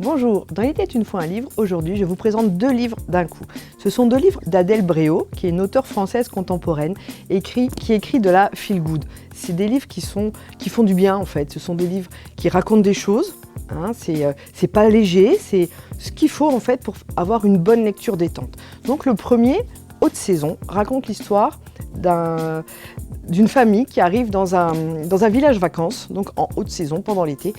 Bonjour, dans Il était une fois un livre, aujourd'hui je vous présente 2 livres d'un coup. Ce sont 2 livres d'Adèle Bréau, qui est une auteure française contemporaine, qui écrit de la feel good. C'est des livres qui font du bien en fait, ce sont des livres qui racontent des choses, c'est pas léger, c'est ce qu'il faut en fait pour avoir une bonne lecture détente. Donc le premier, Haute Saison, raconte l'histoire d'une famille qui arrive dans un village vacances, donc en haute saison pendant l'été,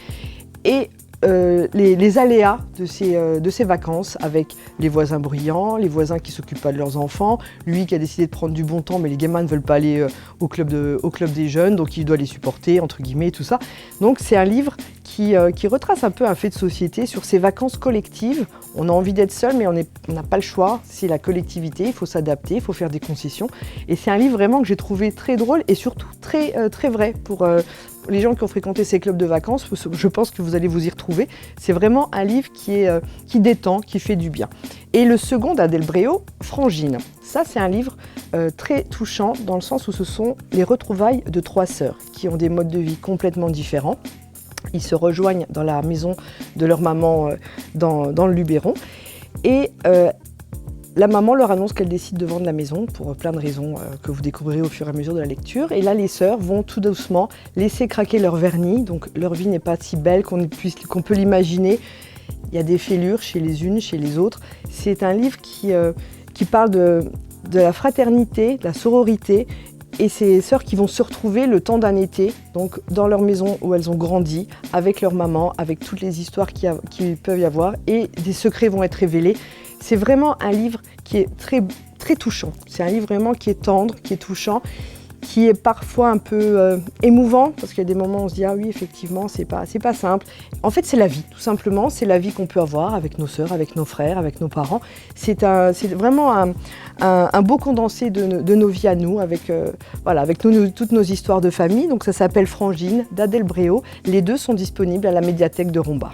et les aléas de ces vacances avec les voisins bruyants, les voisins qui ne s'occupent pas de leurs enfants, lui qui a décidé de prendre du bon temps mais les gamins ne veulent pas aller au club des jeunes, donc il doit les supporter, entre guillemets, tout ça. Donc c'est un livre qui retrace un peu un fait de société sur ces vacances collectives. On a envie d'être seul mais on n'a pas le choix, c'est la collectivité, il faut s'adapter, il faut faire des concessions. Et c'est un livre vraiment que j'ai trouvé très drôle et surtout très vrai pour les gens qui ont fréquenté ces clubs de vacances. Je pense que vous allez vous y retrouver. C'est vraiment un livre qui détend, qui fait du bien. Et le second d'Adèle Bréau, Frangine. Ça, c'est un livre très touchant dans le sens où ce sont les retrouvailles de 3 sœurs qui ont des modes de vie complètement différents. Ils se rejoignent dans la maison de leur maman dans le Luberon. Et la maman leur annonce qu'elle décide de vendre la maison pour plein de raisons que vous découvrirez au fur et à mesure de la lecture. Et là, les sœurs vont tout doucement laisser craquer leur vernis. Donc leur vie n'est pas si belle qu'on peut l'imaginer. Il y a des fêlures chez les unes, chez les autres. C'est un livre qui parle de la fraternité, de la sororité, et ces sœurs qui vont se retrouver le temps d'un été, donc dans leur maison où elles ont grandi, avec leur maman, avec toutes les histoires qu'il peuvent y avoir, et des secrets vont être révélés. C'est vraiment un livre qui est très touchant. C'est un livre vraiment qui est tendre, qui est touchant, qui est parfois un peu émouvant, parce qu'il y a des moments où on se dit « Ah oui, effectivement, c'est pas simple ». En fait, c'est la vie, tout simplement. C'est la vie qu'on peut avoir avec nos sœurs, avec nos frères, avec nos parents. C'est vraiment un beau condensé de nos vies à nous, avec toutes nos histoires de famille. Donc ça s'appelle Frangine, d'Adèle Bréau. Les 2 sont disponibles à la médiathèque de Romba.